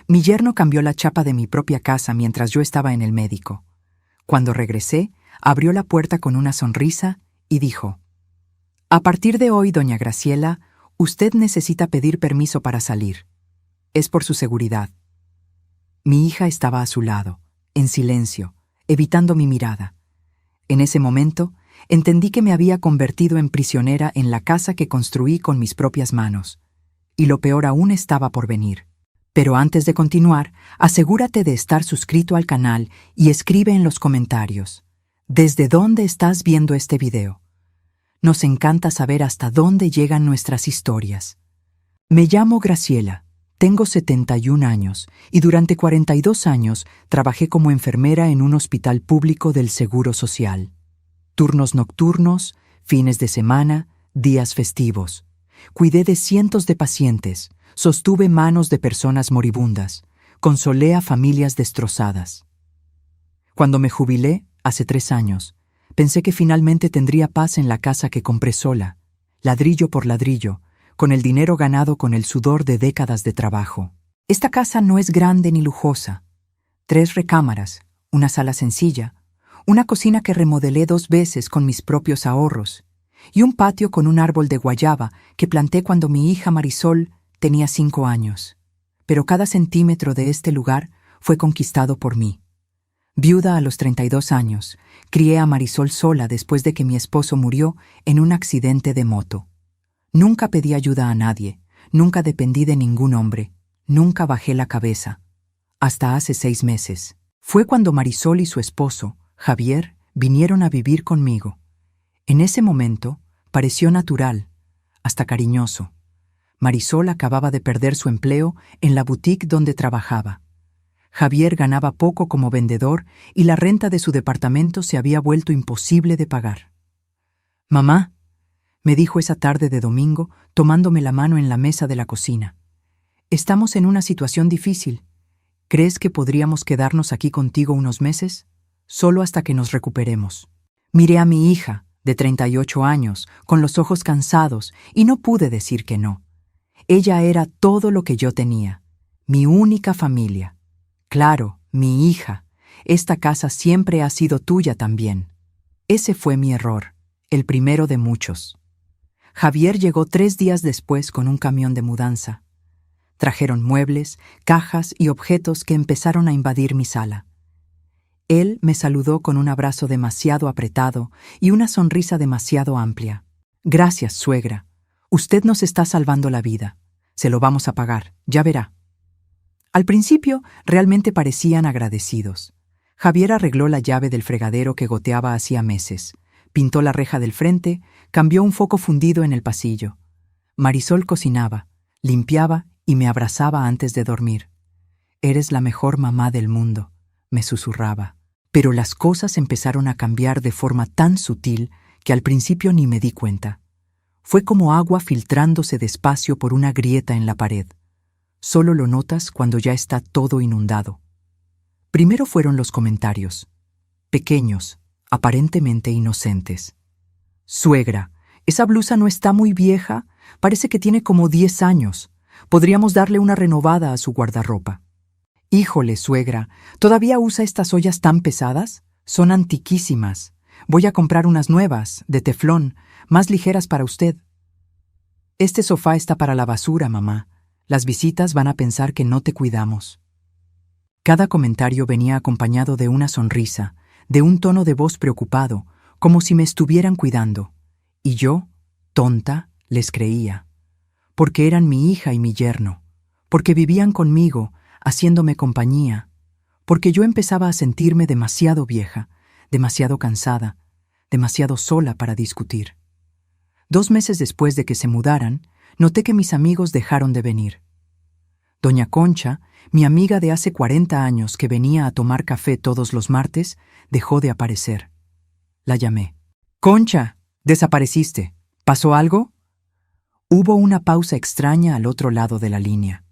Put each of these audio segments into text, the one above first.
Mi yerno cambió la chapa de mi propia casa mientras yo estaba en el médico. Cuando regresé, abrió la puerta con una sonrisa y dijo: «A partir de hoy, doña Graciela, usted necesita pedir permiso para salir. Es por su seguridad». Mi hija estaba a su lado, en silencio, evitando mi mirada. En ese momento, entendí que me había convertido en prisionera en la casa que construí con mis propias manos. Y lo peor aún estaba por venir. Pero antes de continuar, asegúrate de estar suscrito al canal y escribe en los comentarios: ¿desde dónde estás viendo este video? Nos encanta saber hasta dónde llegan nuestras historias. Me llamo Graciela, tengo 71 años y durante 42 años trabajé como enfermera en un hospital público del Seguro Social. Turnos nocturnos, fines de semana, días festivos. Cuidé de cientos de pacientes, sostuve manos de personas moribundas, consolé a familias destrozadas. Cuando me jubilé, hace 3 años, pensé que finalmente tendría paz en la casa que compré sola, ladrillo por ladrillo, con el dinero ganado con el sudor de décadas de trabajo. Esta casa no es grande ni lujosa. 3 recámaras, una sala sencilla, una cocina que remodelé 2 veces con mis propios ahorros, y un patio con un árbol de guayaba que planté cuando mi hija Marisol tenía 5 años. Pero cada centímetro de este lugar fue conquistado por mí. Viuda a los 32 años, crié a Marisol sola después de que mi esposo murió en un accidente de moto. Nunca pedí ayuda a nadie, nunca dependí de ningún hombre, nunca bajé la cabeza. Hasta hace 6 meses. Fue cuando Marisol y su esposo, Javier, vinieron a vivir conmigo. En ese momento, pareció natural, hasta cariñoso. Marisol acababa de perder su empleo en la boutique donde trabajaba. Javier ganaba poco como vendedor y la renta de su departamento se había vuelto imposible de pagar. «Mamá», me dijo esa tarde de domingo, tomándome la mano en la mesa de la cocina. «Estamos en una situación difícil. ¿Crees que podríamos quedarnos aquí contigo unos meses? Solo hasta que nos recuperemos». Miré a mi hija, de 38 años, con los ojos cansados, y no pude decir que no. Ella era todo lo que yo tenía, mi única familia. Claro, mi hija, esta casa siempre ha sido tuya también. Ese fue mi error, el primero de muchos. Javier llegó 3 días después con un camión de mudanza. Trajeron muebles, cajas y objetos que empezaron a invadir mi sala. Él me saludó con un abrazo demasiado apretado y una sonrisa demasiado amplia. «Gracias, suegra. Usted nos está salvando la vida. Se lo vamos a pagar, ya verá». Al principio, realmente parecían agradecidos. Javier arregló la llave del fregadero que goteaba hacía meses, pintó la reja del frente, cambió un foco fundido en el pasillo. Marisol cocinaba, limpiaba y me abrazaba antes de dormir. «Eres la mejor mamá del mundo», me susurraba. Pero las cosas empezaron a cambiar de forma tan sutil que al principio ni me di cuenta. Fue como agua filtrándose despacio por una grieta en la pared. Solo lo notas cuando ya está todo inundado. Primero fueron los comentarios. Pequeños, aparentemente inocentes. «Suegra, esa blusa no está muy vieja, parece que tiene como 10 años. Podríamos darle una renovada a su guardarropa». «Híjole, suegra, ¿todavía usa estas ollas tan pesadas? Son antiquísimas. Voy a comprar unas nuevas, de teflón, más ligeras para usted». «Este sofá está para la basura, mamá. Las visitas van a pensar que no te cuidamos». Cada comentario venía acompañado de una sonrisa, de un tono de voz preocupado, como si me estuvieran cuidando. Y yo, tonta, les creía. Porque eran mi hija y mi yerno. Porque vivían conmigo, haciéndome compañía, porque yo empezaba a sentirme demasiado vieja, demasiado cansada, demasiado sola para discutir. 2 meses después de que se mudaran, noté que mis amigos dejaron de venir. Doña Concha, mi amiga de hace 40 años que venía a tomar café todos los martes, dejó de aparecer. La llamé. «Concha, desapareciste. ¿Pasó algo?» Hubo una pausa extraña al otro lado de la línea.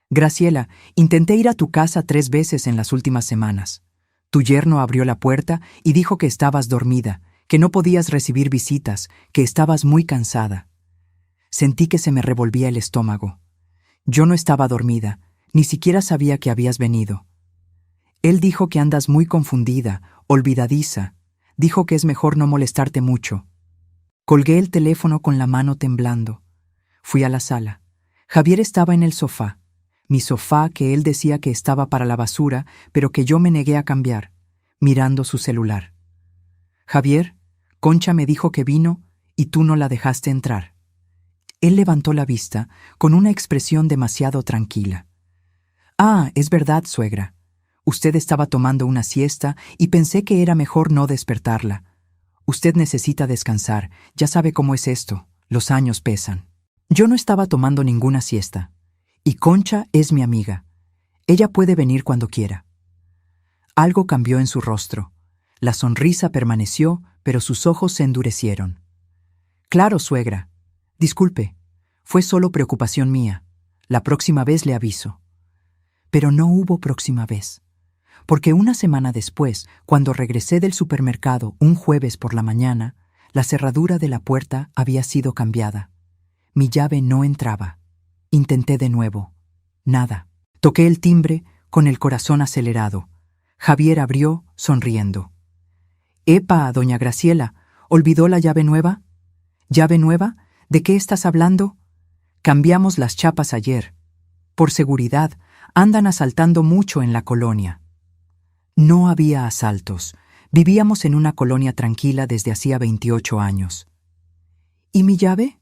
«Graciela, intenté ir a tu casa 3 veces en las últimas semanas. Tu yerno abrió la puerta y dijo que estabas dormida, que no podías recibir visitas, que estabas muy cansada». Sentí que se me revolvía el estómago. Yo no estaba dormida, Ni siquiera sabía que habías venido. Él dijo que andas muy confundida, olvidadiza. Dijo que es mejor no molestarte mucho. Colgué el teléfono con la mano temblando. Fui a la sala. Javier estaba en el sofá. Mi sofá que él decía que estaba para la basura, pero que yo me negué a cambiar, mirando su celular. Javier, Concha me dijo que vino y tú no la dejaste entrar. Él levantó la vista con una expresión demasiado tranquila. Ah, es verdad, suegra. Usted estaba tomando una siesta y pensé que era mejor no despertarla. Usted necesita descansar, ya sabe cómo es esto, los años pesan. Yo no estaba tomando ninguna siesta. Y Concha es mi amiga. Ella puede venir cuando quiera. Algo cambió en su rostro. La sonrisa permaneció, pero sus ojos se endurecieron. Claro, suegra. Disculpe, fue solo preocupación mía. La próxima vez le aviso. Pero no hubo próxima vez. Porque una semana después, cuando regresé del supermercado un jueves por la mañana, la cerradura de la puerta había sido cambiada. Mi llave no entraba. Intenté de nuevo. Nada. Toqué el timbre con el corazón acelerado. Javier abrió, sonriendo. «Epa, doña Graciela, ¿olvidó la llave nueva?» «¿Llave nueva? ¿De qué estás hablando?» «Cambiamos las chapas ayer. Por seguridad, andan asaltando mucho en la colonia». No había asaltos. Vivíamos en una colonia tranquila desde hacía 28 años. ¿Y mi llave?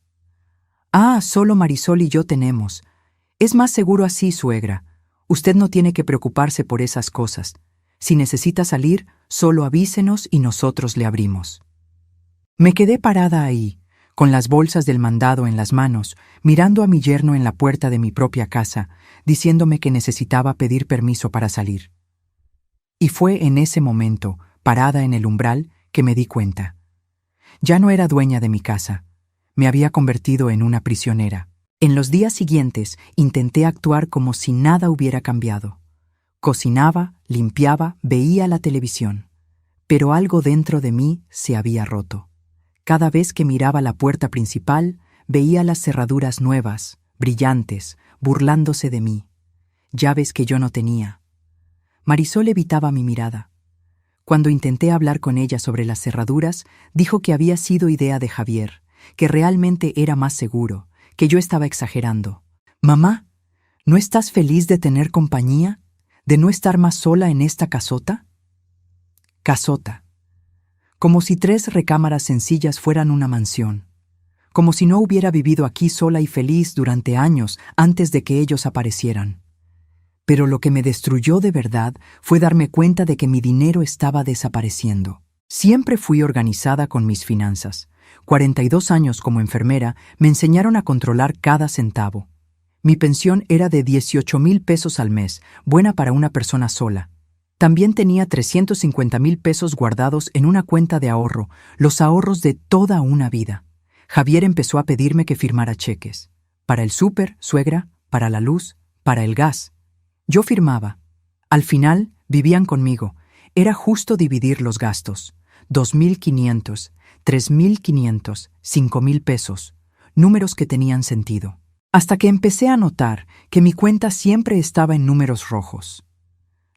Ah, solo Marisol y yo tenemos. Es más seguro así, suegra. Usted no tiene que preocuparse por esas cosas. Si necesita salir, solo avísenos y nosotros le abrimos. Me quedé parada ahí, con las bolsas del mandado en las manos, mirando a mi yerno en la puerta de mi propia casa, diciéndome que necesitaba pedir permiso para salir. Y fue en ese momento, parada en el umbral, que me di cuenta. Ya no era dueña de mi casa. Me había convertido en una prisionera. En los días siguientes intenté actuar como si nada hubiera cambiado. Cocinaba, limpiaba, veía la televisión. Pero algo dentro de mí se había roto. Cada vez que miraba la puerta principal, veía las cerraduras nuevas, brillantes, burlándose de mí. Llaves que yo no tenía. Marisol evitaba mi mirada. Cuando intenté hablar con ella sobre las cerraduras, dijo que había sido idea de Javier, que realmente era más seguro, que yo estaba exagerando. «Mamá, ¿no estás feliz de tener compañía? ¿De no estar más sola en esta casota?» Casota. Como si 3 recámaras sencillas fueran una mansión. Como si no hubiera vivido aquí sola y feliz durante años antes de que ellos aparecieran. Pero lo que me destruyó de verdad fue darme cuenta de que mi dinero estaba desapareciendo. Siempre fui organizada con mis finanzas. 42 años como enfermera me enseñaron a controlar cada centavo. Mi pensión era de 18,000 pesos al mes, buena para una persona sola. También tenía 350,000 pesos guardados en una cuenta de ahorro, los ahorros de toda una vida. Javier empezó a pedirme que firmara cheques. Para el súper, suegra, para la luz, para el gas. Yo firmaba. Al final, vivían conmigo. Era justo dividir los gastos. 2,500, 3,500, 5,000 pesos. Números que tenían sentido. Hasta que empecé a notar que mi cuenta siempre estaba en números rojos.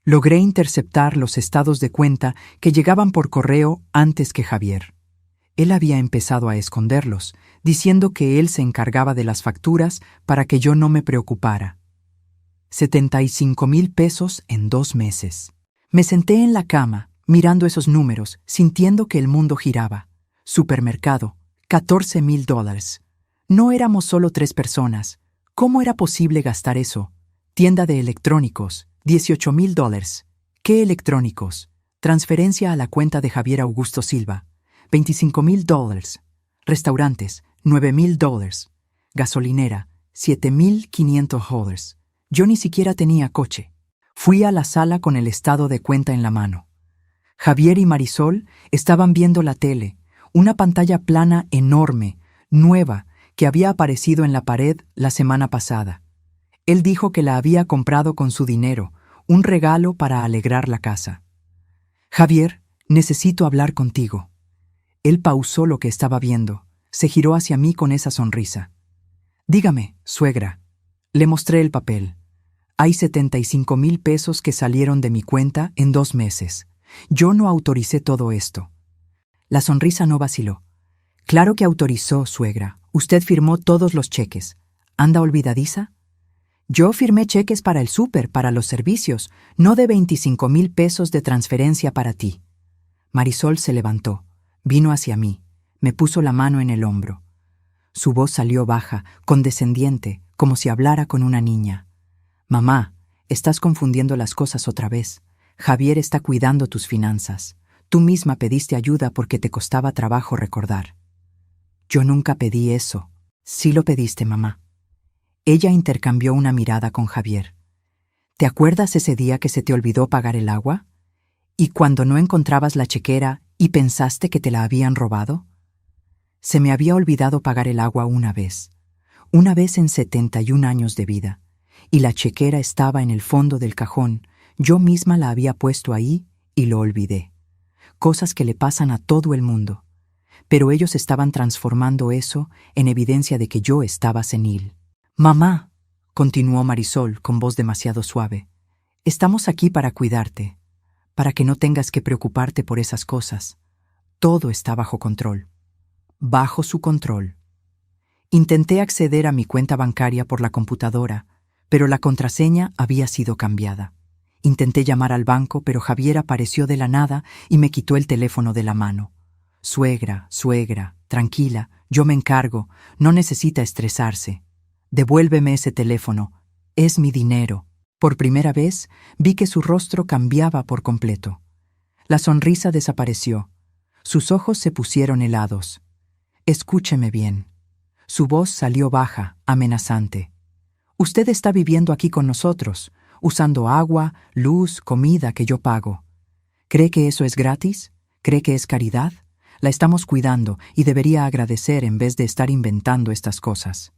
Logré interceptar los estados de cuenta que llegaban por correo antes que Javier. Él había empezado a esconderlos, diciendo que él se encargaba de las facturas para que yo no me preocupara. 75,000 pesos en 2 meses. Me senté en la cama, mirando esos números, sintiendo que el mundo giraba. Supermercado, $14,000. No éramos solo 3 personas. ¿Cómo era posible gastar eso? Tienda de electrónicos, $18,000. ¿Qué electrónicos? Transferencia a la cuenta de Javier Augusto Silva, $25,000. Restaurantes, $9,000. Gasolinera, $7,500. Yo ni siquiera tenía coche. Fui a la sala con el estado de cuenta en la mano. Javier y Marisol estaban viendo la tele, una pantalla plana enorme, nueva, que había aparecido en la pared la semana pasada. Él dijo que la había comprado con su dinero, un regalo para alegrar la casa. «Javier, necesito hablar contigo». Él pausó lo que estaba viendo, se giró hacia mí con esa sonrisa. «Dígame, suegra». Le mostré el papel. Hay 75,000 pesos que salieron de mi cuenta en 2 meses. Yo no autoricé todo esto. La sonrisa no vaciló. Claro que autorizó, suegra. Usted firmó todos los cheques. ¿Anda olvidadiza? Yo firmé cheques para el súper, para los servicios, no de 25,000 pesos de transferencia para ti. Marisol se levantó, vino hacia mí, me puso la mano en el hombro. Su voz salió baja, condescendiente, como si hablara con una niña. Mamá, estás confundiendo las cosas otra vez. Javier está cuidando tus finanzas. Tú misma pediste ayuda porque te costaba trabajo recordar. Yo nunca pedí eso. Sí lo pediste, mamá. Ella intercambió una mirada con Javier. ¿Te acuerdas ese día que se te olvidó pagar el agua? ¿Y cuando no encontrabas la chequera y pensaste que te la habían robado? Se me había olvidado pagar el agua una vez en 71 años de vida, y la chequera estaba en el fondo del cajón. Yo misma la había puesto ahí y lo olvidé. Cosas que le pasan a todo el mundo. Pero ellos estaban transformando eso en evidencia de que yo estaba senil. Mamá, continuó Marisol con voz demasiado suave, estamos aquí para cuidarte, para que no tengas que preocuparte por esas cosas. Todo está bajo control. Bajo su control. Intenté acceder a mi cuenta bancaria por la computadora, pero la contraseña había sido cambiada. Intenté llamar al banco, pero Javier apareció de la nada y me quitó el teléfono de la mano. Suegra, tranquila, yo me encargo, no necesita estresarse. Devuélveme ese teléfono, es mi dinero. Por primera vez vi que su rostro cambiaba por completo. La sonrisa desapareció. Sus ojos se pusieron helados. Escúcheme bien. Su voz salió baja, amenazante. Usted está viviendo aquí con nosotros, usando agua, luz, comida que yo pago. ¿Cree que eso es gratis? ¿Cree que es caridad? La estamos cuidando y debería agradecer en vez de estar inventando estas cosas.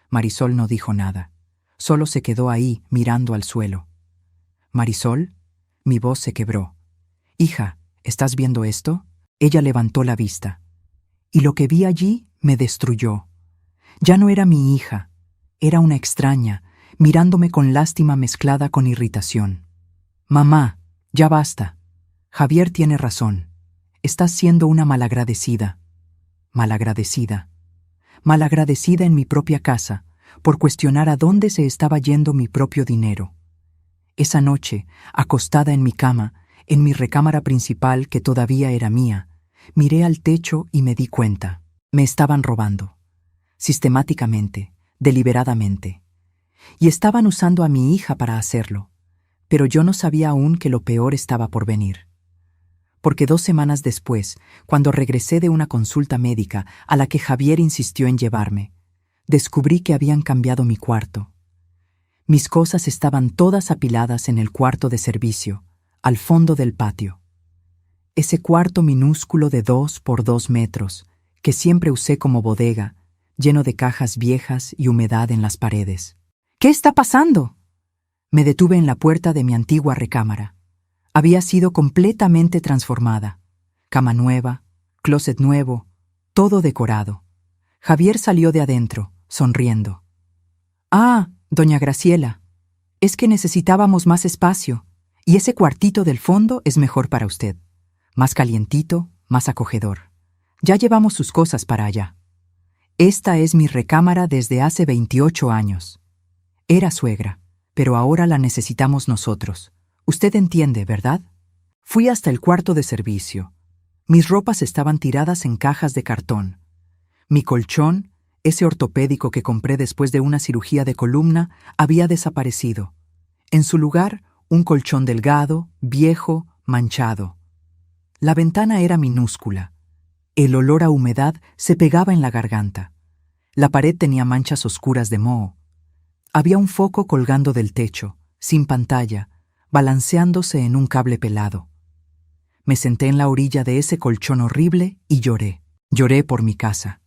Marisol no dijo nada. Solo se quedó ahí, mirando al suelo. Marisol, mi voz se quebró. Hija, ¿estás viendo esto? Ella levantó la vista. Y lo que vi allí me destruyó. Ya no era mi hija, era una extraña, mirándome con lástima mezclada con irritación. Mamá, ya basta. Javier tiene razón. Estás siendo una malagradecida. Malagradecida. Malagradecida en mi propia casa, por cuestionar a dónde se estaba yendo mi propio dinero. Esa noche, acostada en mi cama, en mi recámara principal que todavía era mía, miré al techo y me di cuenta. Me estaban robando. Sistemáticamente, deliberadamente. Y estaban usando a mi hija para hacerlo. Pero yo no sabía aún que lo peor estaba por venir. Porque 2 semanas después, cuando regresé de una consulta médica a la que Javier insistió en llevarme, descubrí que habían cambiado mi cuarto. Mis cosas estaban todas apiladas en el cuarto de servicio, al fondo del patio. Ese cuarto minúsculo de 2 por 2 metros, que siempre usé como bodega, lleno de cajas viejas y humedad en las paredes. ¿Qué está pasando? Me detuve en la puerta de mi antigua recámara. Había sido completamente transformada. Cama nueva, closet nuevo, todo decorado. Javier salió de adentro, sonriendo. Ah, doña Graciela, es que necesitábamos más espacio, y ese cuartito del fondo es mejor para usted. Más calientito, más acogedor. Ya llevamos sus cosas para allá. Esta es mi recámara desde hace 28 años. Era suegra, pero ahora la necesitamos nosotros. Usted entiende, ¿verdad? Fui hasta el cuarto de servicio. Mis ropas estaban tiradas en cajas de cartón. Mi colchón, ese ortopédico que compré después de una cirugía de columna, había desaparecido. En su lugar, un colchón delgado, viejo, manchado. La ventana era minúscula. El olor a humedad se pegaba en la garganta. La pared tenía manchas oscuras de moho. Había un foco colgando del techo, sin pantalla, balanceándose en un cable pelado. Me senté en la orilla de ese colchón horrible y lloré. Lloré por mi casa,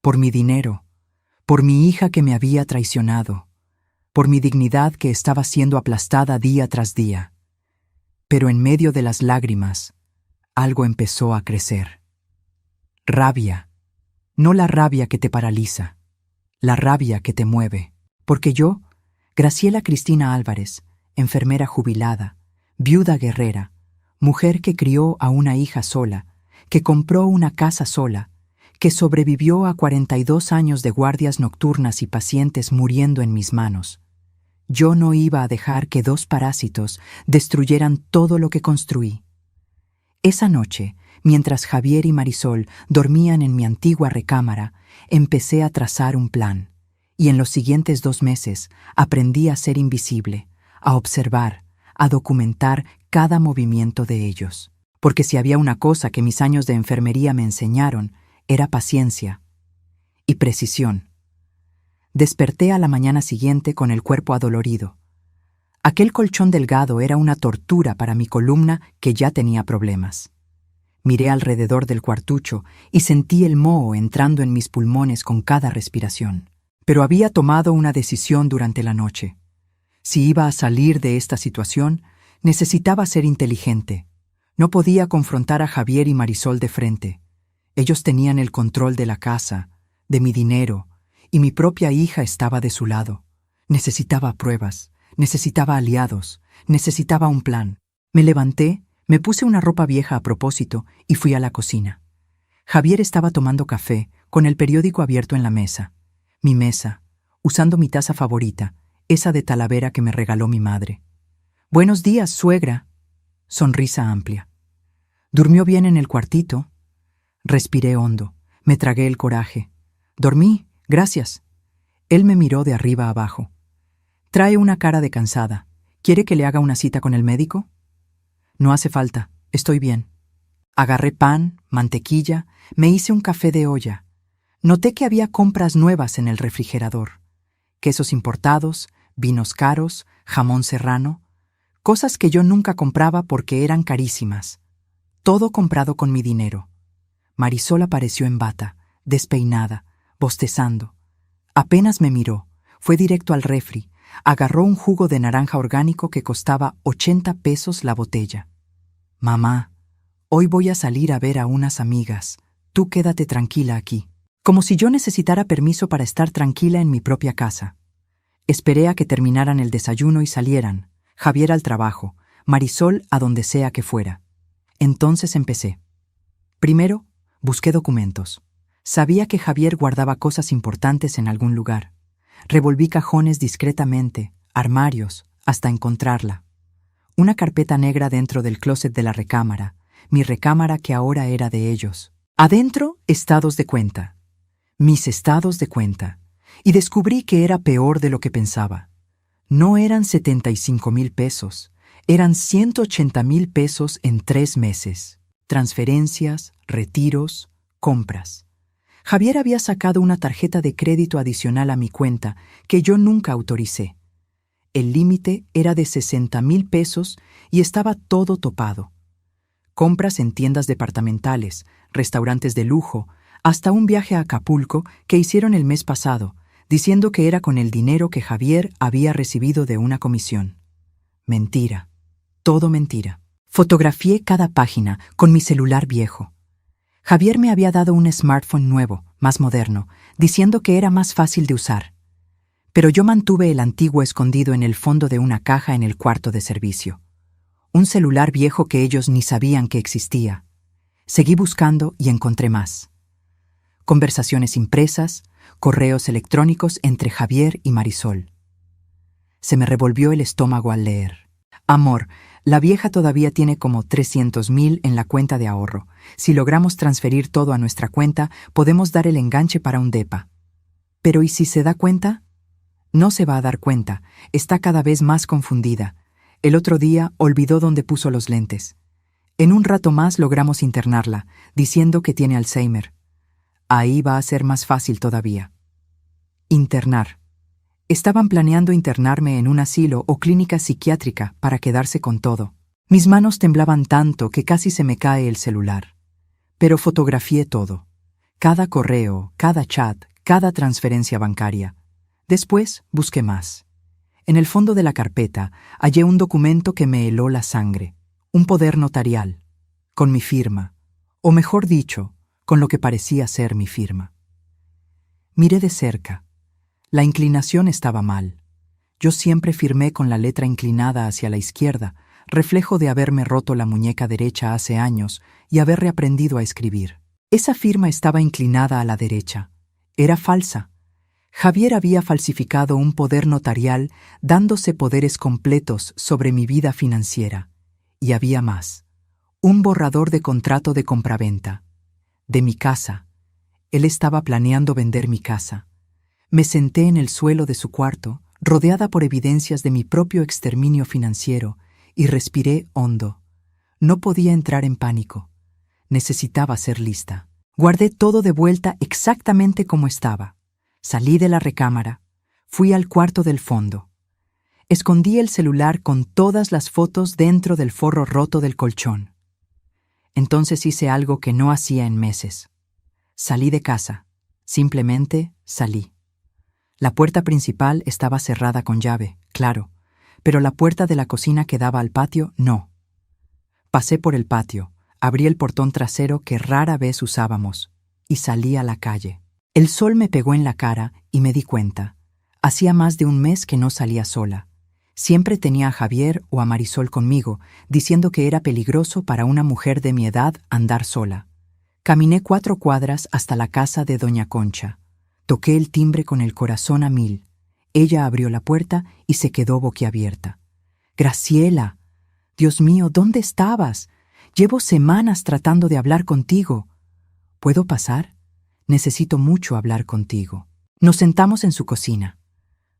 por mi dinero, por mi hija que me había traicionado, por mi dignidad que estaba siendo aplastada día tras día. Pero en medio de las lágrimas, algo empezó a crecer. Rabia. No la rabia que te paraliza, la rabia que te mueve. Porque yo Graciela Cristina Álvarez, enfermera jubilada, viuda guerrera, mujer que crió a una hija sola, que compró una casa sola, que sobrevivió a 42 años de guardias nocturnas y pacientes muriendo en mis manos. Yo no iba a dejar que 2 parásitos destruyeran todo lo que construí. Esa noche, mientras Javier y Marisol dormían en mi antigua recámara, empecé a trazar un plan, y en los siguientes 2 meses aprendí a ser invisible, a observar, a documentar cada movimiento de ellos. Porque si había una cosa que mis años de enfermería me enseñaron, era paciencia y precisión. Desperté a la mañana siguiente con el cuerpo adolorido. Aquel colchón delgado era una tortura para mi columna que ya tenía problemas. Miré alrededor del cuartucho y sentí el moho entrando en mis pulmones con cada respiración. Pero había tomado una decisión durante la noche. Si iba a salir de esta situación, necesitaba ser inteligente. No podía confrontar a Javier y Marisol de frente. Ellos tenían el control de la casa, de mi dinero, y mi propia hija estaba de su lado. Necesitaba pruebas, necesitaba aliados, necesitaba un plan. Me levanté, me puse una ropa vieja a propósito y fui a la cocina. Javier estaba tomando café, con el periódico abierto en la mesa. Mi mesa, usando mi taza favorita, esa de Talavera que me regaló mi madre. «Buenos días, suegra». Sonrisa amplia. «¿Durmió bien en el cuartito?» Respiré hondo, me tragué el coraje. «Dormí, gracias». Él me miró de arriba a abajo. «Trae una cara de cansada. ¿Quiere que le haga una cita con el médico?» «No hace falta, estoy bien». Agarré pan, mantequilla, me hice un café de olla. Noté que había compras nuevas en el refrigerador. Quesos importados, vinos caros, jamón serrano, cosas que yo nunca compraba porque eran carísimas. Todo comprado con mi dinero. Marisol apareció en bata, despeinada, bostezando. Apenas me miró, fue directo al refri, agarró un jugo de naranja orgánico que costaba 80 pesos la botella. «Mamá, hoy voy a salir a ver a unas amigas. Tú quédate tranquila aquí». Como si yo necesitara permiso para estar tranquila en mi propia casa. Esperé a que terminaran el desayuno y salieran, Javier al trabajo, Marisol a donde sea que fuera. Entonces empecé. Primero, busqué documentos. Sabía que Javier guardaba cosas importantes en algún lugar. Revolví cajones discretamente, armarios, hasta encontrarla. Una carpeta negra dentro del closet de la recámara, mi recámara que ahora era de ellos. Adentro, estados de cuenta. Mis estados de cuenta. Y descubrí que era peor de lo que pensaba. No eran 75,000 pesos, eran 180,000 pesos en 3 meses. Transferencias, retiros, compras. Javier había sacado una tarjeta de crédito adicional a mi cuenta que yo nunca autoricé. El límite era de 60,000 pesos y estaba todo topado. Compras en tiendas departamentales, restaurantes de lujo, hasta un viaje a Acapulco que hicieron el mes pasado, diciendo que era con el dinero que Javier había recibido de una comisión. Mentira. Todo mentira. Fotografié cada página con mi celular viejo. Javier me había dado un smartphone nuevo, más moderno, diciendo que era más fácil de usar. Pero yo mantuve el antiguo escondido en el fondo de una caja en el cuarto de servicio. Un celular viejo que ellos ni sabían que existía. Seguí buscando y encontré más. Conversaciones impresas, correos electrónicos entre Javier y Marisol. Se me revolvió el estómago al leer. «Amor, la vieja todavía tiene como 300,000 en la cuenta de ahorro. Si logramos transferir todo a nuestra cuenta, podemos dar el enganche para un depa». «¿Pero y si se da cuenta?» «No se va a dar cuenta. Está cada vez más confundida. El otro día olvidó dónde puso los lentes. En un rato más logramos internarla, diciendo que tiene Alzheimer. Ahí va a ser más fácil todavía». Internar. Estaban planeando internarme en un asilo o clínica psiquiátrica para quedarse con todo. Mis manos temblaban tanto que casi se me cae el celular. Pero fotografié todo. Cada correo, cada chat, cada transferencia bancaria. Después busqué más. En el fondo de la carpeta hallé un documento que me heló la sangre. Un poder notarial. Con mi firma. O mejor dicho, con lo que parecía ser mi firma. Miré de cerca. La inclinación estaba mal. Yo siempre firmé con la letra inclinada hacia la izquierda, reflejo de haberme roto la muñeca derecha hace años y haber reaprendido a escribir. Esa firma estaba inclinada a la derecha. Era falsa. Javier había falsificado un poder notarial dándose poderes completos sobre mi vida financiera. Y había más. Un borrador de contrato de compraventa. De mi casa. Él estaba planeando vender mi casa. Me senté en el suelo de su cuarto, rodeada por evidencias de mi propio exterminio financiero, y respiré hondo. No podía entrar en pánico. Necesitaba ser lista. Guardé todo de vuelta exactamente como estaba. Salí de la recámara. Fui al cuarto del fondo. Escondí el celular con todas las fotos dentro del forro roto del colchón. Entonces hice algo que no hacía en meses. Salí de casa. Simplemente salí. La puerta principal estaba cerrada con llave, claro, pero la puerta de la cocina que daba al patio, no. Pasé por el patio, abrí el portón trasero que rara vez usábamos, y salí a la calle. El sol me pegó en la cara y me di cuenta. Hacía más de un mes que no salía sola. Siempre tenía a Javier o a Marisol conmigo, diciendo que era peligroso para una mujer de mi edad andar sola. Caminé 4 cuadras hasta la casa de doña Concha. Toqué el timbre con el corazón a 1000. Ella abrió la puerta y se quedó boquiabierta. «Graciela, Dios mío, ¿dónde estabas? Llevo semanas tratando de hablar contigo. ¿Puedo pasar? Necesito mucho hablar contigo». Nos sentamos en su cocina.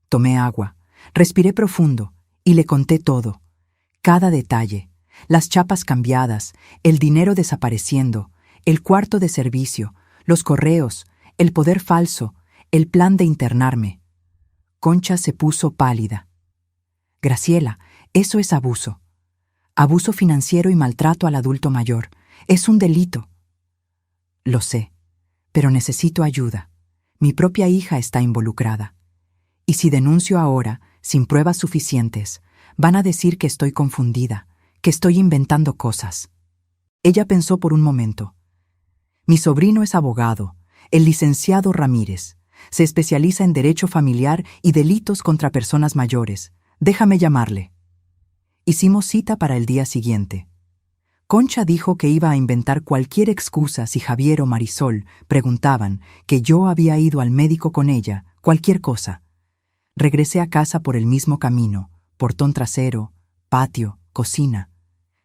Tomé agua, respiré profundo y le conté todo. Cada detalle, las chapas cambiadas, el dinero desapareciendo, el cuarto de servicio, los correos, el poder falso, el plan de internarme. Concha se puso pálida. «Graciela, eso es abuso. Abuso financiero y maltrato al adulto mayor. Es un delito». «Lo sé, pero necesito ayuda. Mi propia hija está involucrada. Y si denuncio ahora, sin pruebas suficientes, van a decir que estoy confundida, que estoy inventando cosas». Ella pensó por un momento. «Mi sobrino es abogado, el licenciado Ramírez. Se especializa en derecho familiar y delitos contra personas mayores. Déjame llamarle». Hicimos cita para el día siguiente. Concha dijo que iba a inventar cualquier excusa si Javier o Marisol preguntaban, que yo había ido al médico con ella, cualquier cosa. Regresé a casa por el mismo camino, portón trasero, patio, cocina.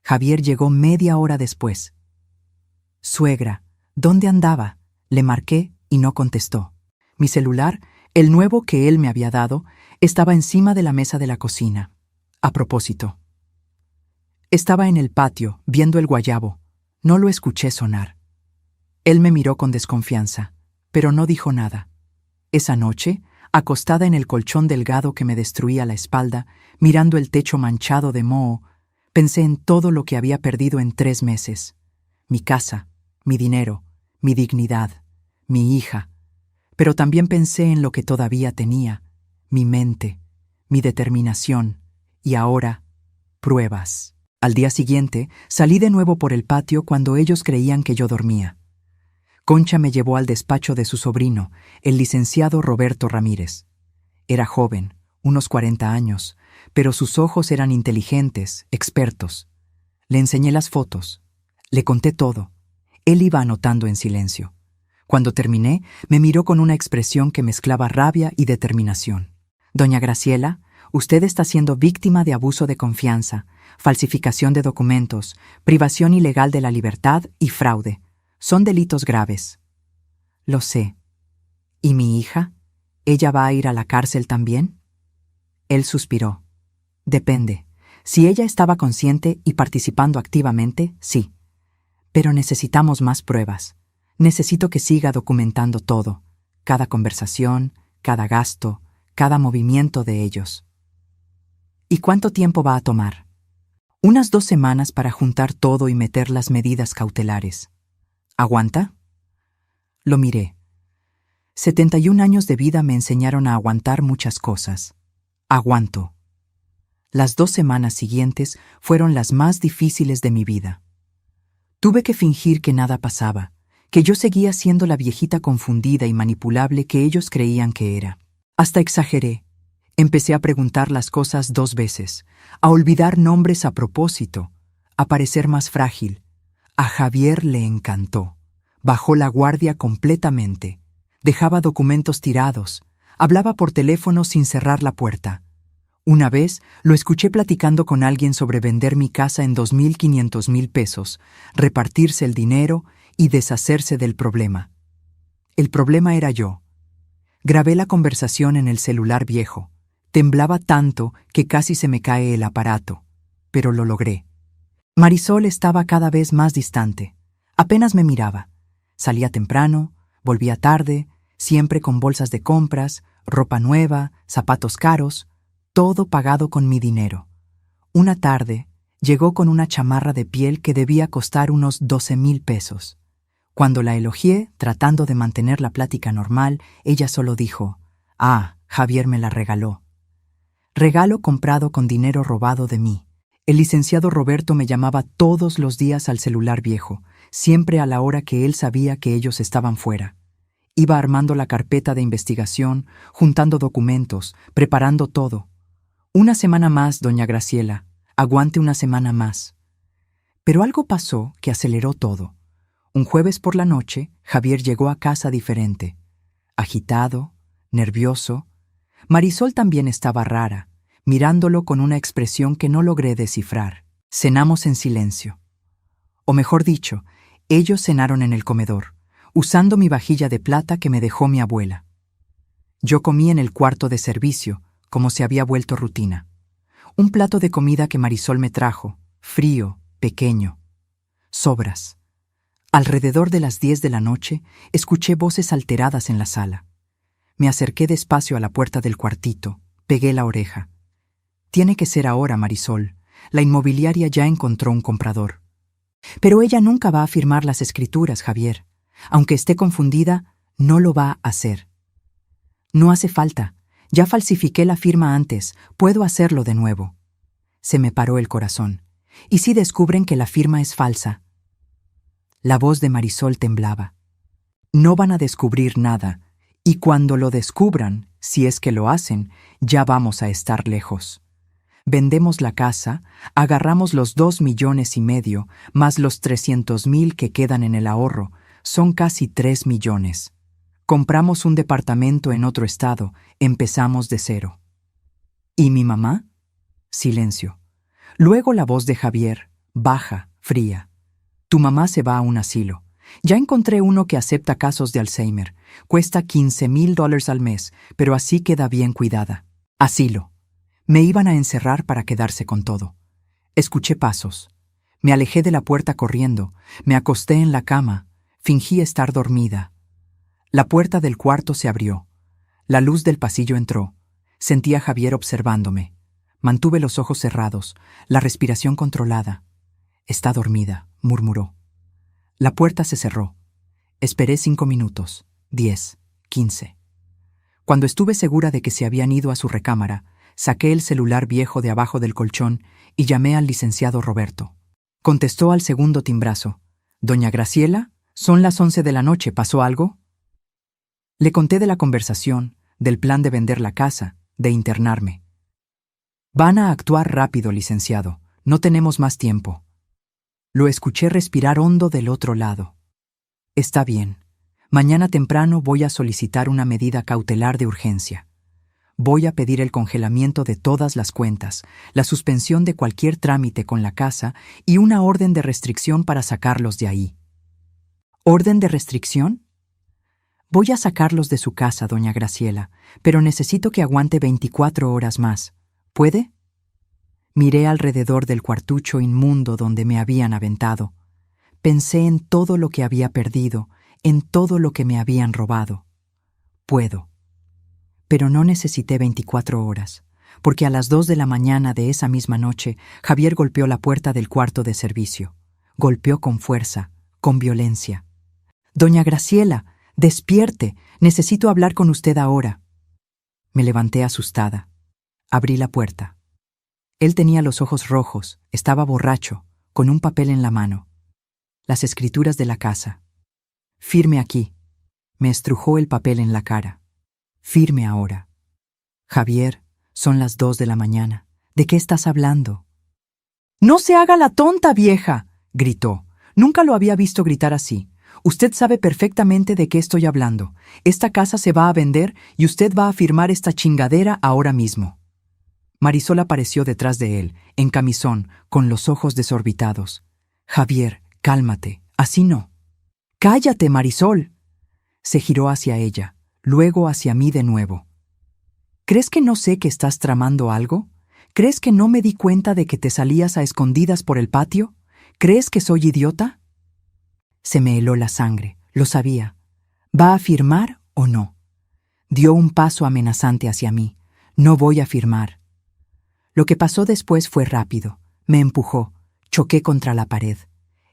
Javier llegó media hora después. «Suegra, ¿dónde andaba?», le marqué y no contestó. Mi celular, el nuevo que él me había dado, estaba encima de la mesa de la cocina. A propósito. Estaba en el patio, viendo el guayabo. No lo escuché sonar. Él me miró con desconfianza, pero no dijo nada. Esa noche, acostada en el colchón delgado que me destruía la espalda, mirando el techo manchado de moho, pensé en todo lo que había perdido en 3 meses. Mi casa, mi dinero, mi dignidad, mi hija. Pero también pensé en lo que todavía tenía, mi mente, mi determinación, y ahora, pruebas. Al día siguiente, salí de nuevo por el patio cuando ellos creían que yo dormía. Concha me llevó al despacho de su sobrino, el licenciado Roberto Ramírez. Era joven, unos 40 años, pero sus ojos eran inteligentes, expertos. Le enseñé las fotos. Le conté todo. Él iba anotando en silencio. Cuando terminé, me miró con una expresión que mezclaba rabia y determinación. «Doña Graciela, usted está siendo víctima de abuso de confianza, falsificación de documentos, privación ilegal de la libertad y fraude. Son delitos graves». «Lo sé. ¿Y mi hija? ¿Ella va a ir a la cárcel también?». Él suspiró. «Depende. Si ella estaba consciente y participando activamente, sí. Pero necesitamos más pruebas. Necesito que siga documentando todo, cada conversación, cada gasto, cada movimiento de ellos». «¿Y cuánto tiempo va a tomar?». «Unas 2 semanas para juntar todo y meter las medidas cautelares». «¿Aguanta?». Lo miré. 71 años de vida me enseñaron a aguantar muchas cosas. Aguanto. Las 2 semanas siguientes fueron las más difíciles de mi vida. Tuve que fingir que nada pasaba, que yo seguía siendo la viejita confundida y manipulable que ellos creían que era. Hasta exageré. Empecé a preguntar las cosas 2 veces, a olvidar nombres a propósito, a parecer más frágil. A Javier le encantó. Bajó la guardia completamente. Dejaba documentos tirados. Hablaba por teléfono sin cerrar la puerta. Una vez lo escuché platicando con alguien sobre vender mi casa en 2.500.000 pesos, repartirse el dinero y deshacerse del problema. El problema era yo. Grabé la conversación en el celular viejo. Temblaba tanto que casi se me cae el aparato, pero lo logré. Marisol estaba cada vez más distante. Apenas me miraba. Salía temprano, volvía tarde, siempre con bolsas de compras, ropa nueva, zapatos caros, todo pagado con mi dinero. Una tarde, llegó con una chamarra de piel que debía costar unos 12.000 pesos. Cuando la elogié, tratando de mantener la plática normal, ella solo dijo: «Ah, Javier me la regaló». Regalo comprado con dinero robado de mí. El licenciado Roberto me llamaba todos los días al celular viejo, siempre a la hora que él sabía que ellos estaban fuera. Iba armando la carpeta de investigación, juntando documentos, preparando todo. Una semana más, doña Graciela. Aguante una semana más. Pero algo pasó que aceleró todo. Un jueves por la noche, Javier llegó a casa diferente. Agitado, nervioso. Marisol también estaba rara, mirándolo con una expresión que no logré descifrar. Cenamos en silencio. O mejor dicho, ellos cenaron en el comedor, usando mi vajilla de plata que me dejó mi abuela. Yo comí en el cuarto de servicio, como se había vuelto rutina. Un plato de comida que Marisol me trajo, frío, pequeño. Sobras. Alrededor de las 10 de la noche, escuché voces alteradas en la sala. Me acerqué despacio a la puerta del cuartito, pegué la oreja. Tiene que ser ahora, Marisol. La inmobiliaria ya encontró un comprador. Pero ella nunca va a firmar las escrituras, Javier. Aunque esté confundida, no lo va a hacer. No hace falta. Ya falsifiqué la firma antes. Puedo hacerlo de nuevo. Se me paró el corazón. ¿Y si descubren que la firma es falsa? La voz de Marisol temblaba. No van a descubrir nada. Y cuando lo descubran, si es que lo hacen, ya vamos a estar lejos. Vendemos la casa, agarramos los 2,5 millones, más los 300,000 que quedan en el ahorro, son casi 3 millones. Compramos un departamento en otro estado, empezamos de cero. ¿Y mi mamá? Silencio. Luego la voz de Javier, baja, fría. Tu mamá se va a un asilo. Ya encontré uno que acepta casos de Alzheimer. Cuesta $15,000 al mes, pero así queda bien cuidada. Asilo. Me iban a encerrar para quedarse con todo. Escuché pasos. Me alejé de la puerta corriendo. Me acosté en la cama. Fingí estar dormida. La puerta del cuarto se abrió. La luz del pasillo entró. Sentí a Javier observándome. Mantuve los ojos cerrados, la respiración controlada. Está dormida, murmuró. La puerta se cerró. Esperé 5 minutos, 10, 15. Cuando estuve segura de que se habían ido a su recámara, saqué el celular viejo de abajo del colchón y llamé al licenciado Roberto. Contestó al segundo timbrazo. «Doña Graciela, son las 11 de la noche, ¿pasó algo?» Le conté de la conversación, del plan de vender la casa, de internarme. «Van a actuar rápido, licenciado. No tenemos más tiempo». Lo escuché respirar hondo del otro lado. «Está bien. Mañana temprano voy a solicitar una medida cautelar de urgencia. Voy a pedir el congelamiento de todas las cuentas, la suspensión de cualquier trámite con la casa y una orden de restricción para sacarlos de ahí». ¿Orden de restricción? Voy a sacarlos de su casa, doña Graciela, pero necesito que aguante 24 horas más. ¿Puede? Miré alrededor del cuartucho inmundo donde me habían aventado. Pensé en todo lo que había perdido, en todo lo que me habían robado. Puedo. Pero no necesité 24 horas, porque a las 2 de la mañana de esa misma noche, Javier golpeó la puerta del cuarto de servicio. Golpeó con fuerza, con violencia. «Doña Graciela, despierte, necesito hablar con usted ahora». Me levanté asustada. Abrí la puerta. Él tenía los ojos rojos, estaba borracho, con un papel en la mano. Las escrituras de la casa. «Firme aquí». Me estrujó el papel en la cara. «Firme ahora». «Javier, Son las 2 de la mañana. ¿De qué estás hablando? «¡No se haga la tonta, vieja!», gritó. Nunca lo había visto gritar así. «Usted sabe perfectamente de qué estoy hablando. Esta casa se va a vender y usted va a firmar esta chingadera ahora mismo». Marisol apareció detrás de él, en camisón, con los ojos desorbitados. «Javier, cálmate. Así no». «¡Cállate, Marisol!». Se giró hacia ella, luego hacia mí de nuevo. «¿Crees que no sé que estás tramando algo? ¿Crees que no me di cuenta de que te salías a escondidas por el patio? ¿Crees que soy idiota?». Se me heló la sangre, lo sabía. ¿Va a firmar o no? Dio un paso amenazante hacia mí. «No voy a firmar». Lo que pasó después fue rápido. Me empujó, choqué contra la pared.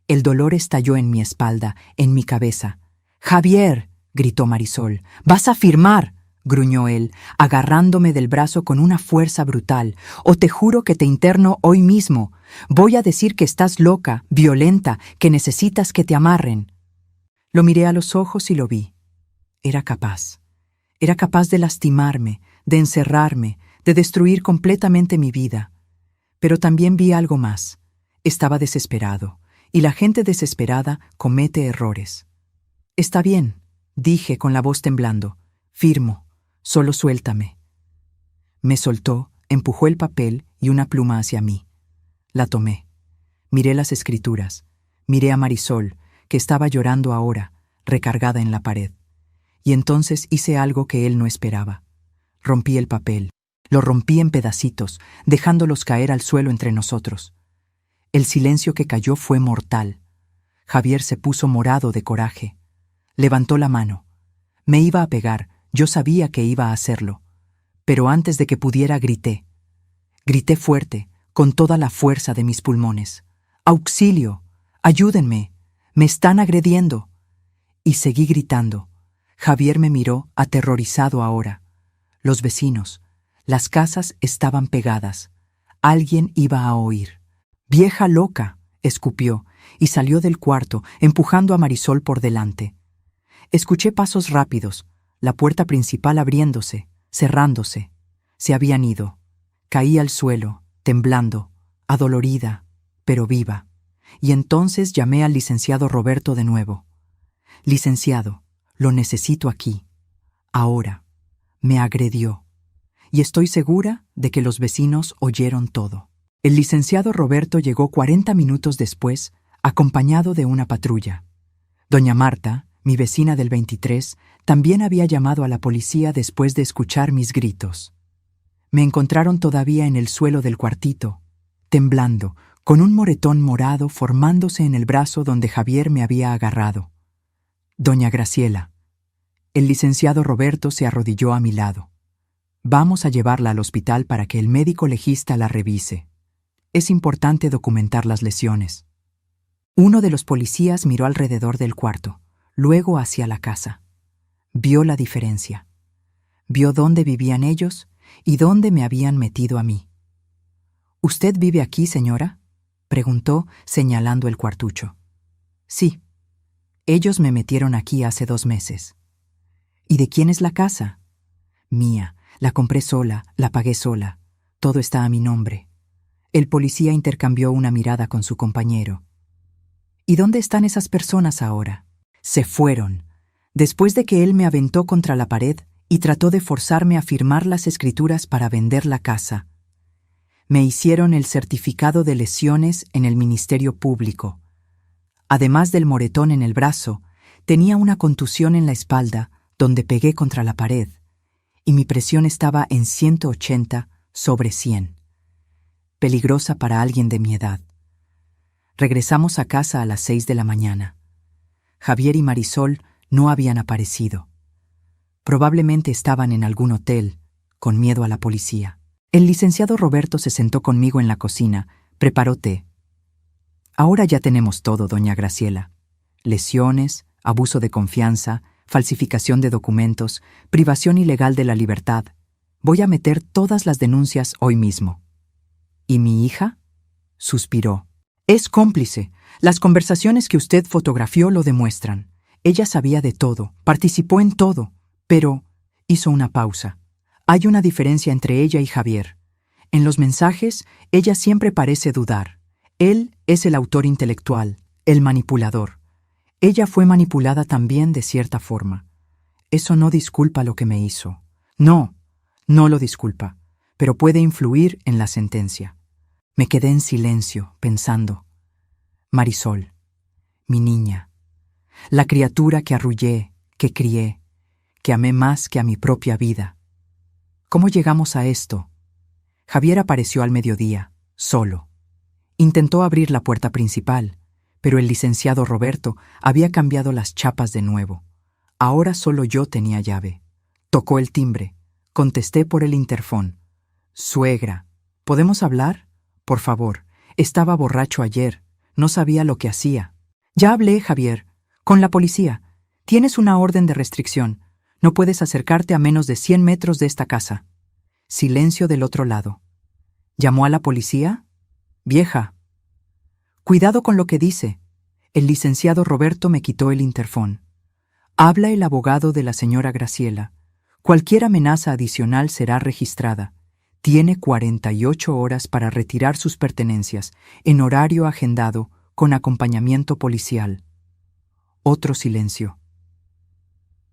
El dolor estalló en mi espalda, en mi cabeza. «¡Javier!», gritó Marisol. «¡Vas a firmar!», gruñó él, agarrándome del brazo con una fuerza brutal. «O te juro que te interno hoy mismo. Voy a decir que estás loca, violenta, que necesitas que te amarren». Lo miré a los ojos y lo vi. Era capaz. Era capaz de lastimarme, de encerrarme, de destruir completamente mi vida. Pero también vi algo más. Estaba desesperado, y la gente desesperada comete errores. «Está bien», dije con la voz temblando. «Firmo. Solo suéltame». Me soltó, empujó el papel y una pluma hacia mí. La tomé. Miré las escrituras. Miré a Marisol, que estaba llorando ahora, recargada en la pared. Y entonces hice algo que él no esperaba. Rompí el papel. Lo rompí en pedacitos, dejándolos caer al suelo entre nosotros. El silencio que cayó fue mortal. Javier se puso morado de coraje. Levantó la mano. Me iba a pegar, yo sabía que iba a hacerlo. Pero antes de que pudiera grité. Grité fuerte, con toda la fuerza de mis pulmones. «¡Auxilio! ¡Ayúdenme! ¡Me están agrediendo!». Y seguí gritando. Javier me miró, aterrorizado ahora. Los vecinos, las casas estaban pegadas. Alguien iba a oír. «¡Vieja loca!», escupió, y salió del cuarto, empujando a Marisol por delante. Escuché pasos rápidos, la puerta principal abriéndose, cerrándose. Se habían ido. Caí al suelo, temblando, adolorida, pero viva. Y entonces llamé al licenciado Roberto de nuevo. «Licenciado, lo necesito aquí. Ahora». Me agredió. Y estoy segura de que los vecinos oyeron todo. El licenciado Roberto llegó 40 minutos después, acompañado de una patrulla. Doña Marta, mi vecina del 23, también había llamado a la policía después de escuchar mis gritos. Me encontraron todavía en el suelo del cuartito, temblando, con un moretón morado formándose en el brazo donde Javier me había agarrado. «Doña Graciela». El licenciado Roberto se arrodilló a mi lado. «Vamos a llevarla al hospital para que el médico legista la revise. Es importante documentar las lesiones». Uno de los policías miró alrededor del cuarto, luego hacia la casa. Vio la diferencia. Vio dónde vivían ellos y dónde me habían metido a mí. «¿Usted vive aquí, señora?», preguntó, señalando el cuartucho. «Sí. Ellos me metieron aquí hace 2 meses». «¿Y de quién es la casa?». «Mía. La compré sola, la pagué sola. Todo está a mi nombre». El policía intercambió una mirada con su compañero. «¿Y dónde están esas personas ahora?». «Se fueron, después de que él me aventó contra la pared y trató de forzarme a firmar las escrituras para vender la casa. Me hicieron el certificado de lesiones en el Ministerio Público. Además del moretón en el brazo, tenía una contusión en la espalda donde pegué contra la pared, y mi presión estaba en 180/100. Peligrosa para alguien de mi edad. Regresamos a casa a las 6 de la mañana. Javier y Marisol no habían aparecido. Probablemente estaban en algún hotel, con miedo a la policía. El licenciado Roberto se sentó conmigo en la cocina, preparó té. «Ahora ya tenemos todo, doña Graciela. Lesiones, abuso de confianza, falsificación de documentos, privación ilegal de la libertad. Voy a meter todas las denuncias hoy mismo». «¿Y mi hija?», suspiró. «Es cómplice. Las conversaciones que usted fotografió lo demuestran. Ella sabía de todo, participó en todo, pero...». Hizo una pausa. Hay una diferencia entre ella y Javier. En los mensajes, ella siempre parece dudar. Él es el autor intelectual, el manipulador. Ella fue manipulada también de cierta forma. Eso no disculpa lo que me hizo. No, no lo disculpa, pero puede influir en la sentencia. Me quedé en silencio, pensando. Marisol, mi niña, la criatura que arrullé, que crié, que amé más que a mi propia vida. ¿Cómo llegamos a esto? Javier apareció al mediodía, solo. Intentó abrir la puerta principal, pero el licenciado Roberto había cambiado las chapas de nuevo. Ahora solo yo tenía llave. Tocó el timbre. Contesté por el interfón. Suegra, ¿podemos hablar? Por favor, estaba borracho ayer. No sabía lo que hacía. Ya hablé, Javier, con la policía. Tienes una orden de restricción. No puedes acercarte a menos de 100 metros de esta casa. Silencio del otro lado. ¿Llamó a la policía? Vieja. Cuidado con lo que dice. El licenciado Roberto me quitó el interfón. Habla el abogado de la señora Graciela. Cualquier amenaza adicional será registrada. Tiene 48 horas para retirar sus pertenencias, en horario agendado, con acompañamiento policial. Otro silencio.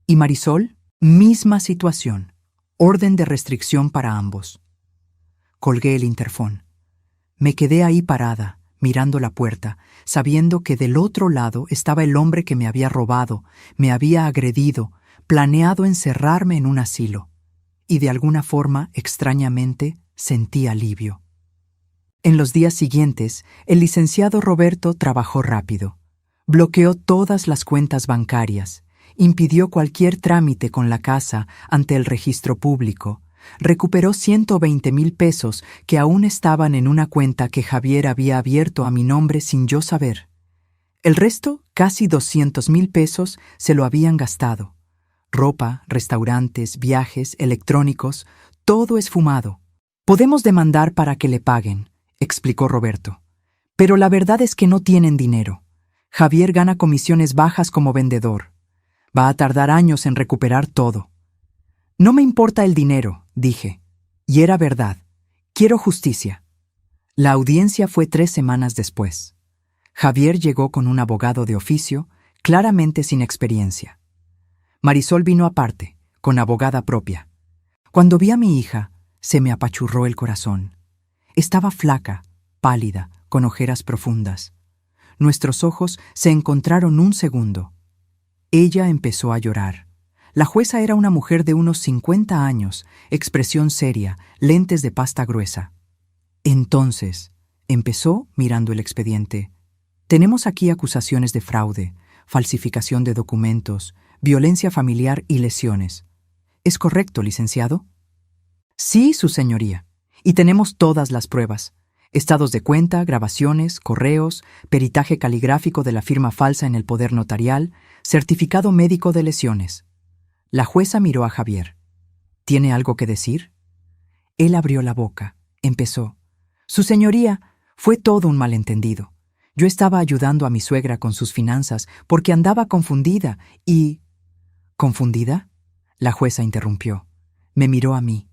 ¿Y Marisol? Misma situación. Orden de restricción para ambos. Colgué el interfón. Me quedé ahí parada, mirando la puerta, sabiendo que del otro lado estaba el hombre que me había robado, me había agredido, planeado encerrarme en un asilo. Y de alguna forma, extrañamente, sentí alivio. En los días siguientes, el licenciado Roberto trabajó rápido. Bloqueó todas las cuentas bancarias, impidió cualquier trámite con la casa ante el registro público, recuperó 120,000 pesos que aún estaban en una cuenta que Javier había abierto a mi nombre sin yo saber. El resto, casi 200,000 pesos, se lo habían gastado. Ropa, restaurantes, viajes, electrónicos, todo esfumado. Podemos demandar para que le paguen, explicó Roberto. Pero la verdad es que no tienen dinero. Javier gana comisiones bajas como vendedor. Va a tardar años en recuperar todo. No me importa el dinero, dije. Y era verdad. Quiero justicia. La audiencia fue 3 semanas después. Javier llegó con un abogado de oficio, claramente sin experiencia. Marisol vino aparte, con abogada propia. Cuando vi a mi hija, se me apachurró el corazón. Estaba flaca, pálida, con ojeras profundas. Nuestros ojos se encontraron un segundo. Ella empezó a llorar. La jueza era una mujer de unos 50 años, expresión seria, lentes de pasta gruesa. Entonces, empezó mirando el expediente. Tenemos aquí acusaciones de fraude, falsificación de documentos, violencia familiar y lesiones. ¿Es correcto, licenciado? Sí, su señoría. Y tenemos todas las pruebas. Estados de cuenta, grabaciones, correos, peritaje caligráfico de la firma falsa en el poder notarial, certificado médico de lesiones. La jueza miró a Javier. ¿Tiene algo que decir? Él abrió la boca. Empezó. Su señoría, fue todo un malentendido. Yo estaba ayudando a mi suegra con sus finanzas porque andaba confundida y... ¿Confundida? La jueza interrumpió. Me miró a mí.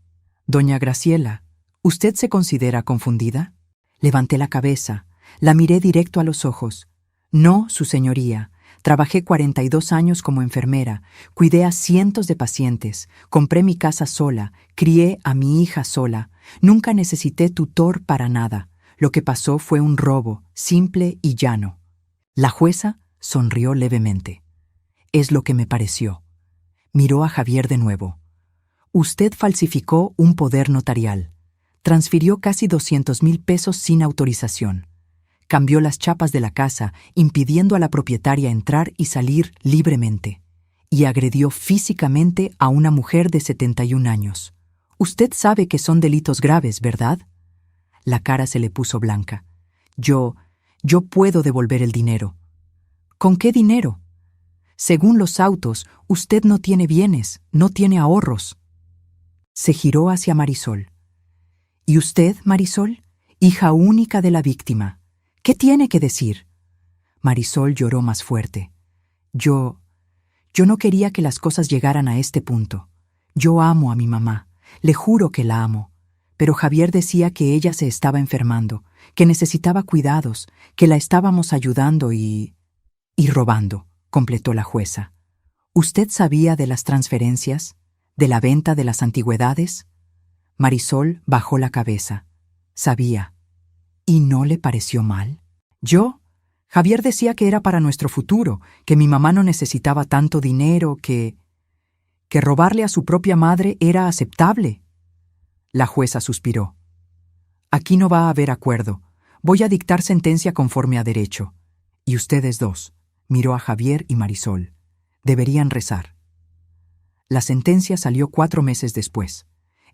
Doña Graciela, ¿usted se considera confundida? Levanté la cabeza, la miré directo a los ojos. No, su señoría. Trabajé 42 años como enfermera, cuidé a cientos de pacientes, compré mi casa sola, crié a mi hija sola. Nunca necesité tutor para nada. Lo que pasó fue un robo, simple y llano. La jueza sonrió levemente. Es lo que me pareció. Miró a Javier de nuevo. Usted falsificó un poder notarial. Transfirió casi 200,000 pesos sin autorización. Cambió las chapas de la casa, impidiendo a la propietaria entrar y salir libremente. Y agredió físicamente a una mujer de 71 años. Usted sabe que son delitos graves, ¿verdad? La cara se le puso blanca. Yo puedo devolver el dinero. ¿Con qué dinero? Según los autos, usted no tiene bienes, no tiene ahorros. Se giró hacia Marisol. ¿Y usted, Marisol? Hija única de la víctima. ¿Qué tiene que decir? Marisol lloró más fuerte. Yo no quería que las cosas llegaran a este punto. Yo amo a mi mamá. Le juro que la amo. Pero Javier decía que ella se estaba enfermando, que necesitaba cuidados, que la estábamos ayudando y robando, completó la jueza. ¿Usted sabía de las transferencias? ¿De la venta de las antigüedades? Marisol bajó la cabeza. Sabía. ¿Y no le pareció mal? ¿Yo? Javier decía que era para nuestro futuro, que mi mamá no necesitaba tanto dinero, que robarle a su propia madre era aceptable. La jueza suspiró. Aquí no va a haber acuerdo. Voy a dictar sentencia conforme a derecho. Y ustedes dos, miró a Javier y Marisol, deberían rezar. La sentencia salió 4 meses después.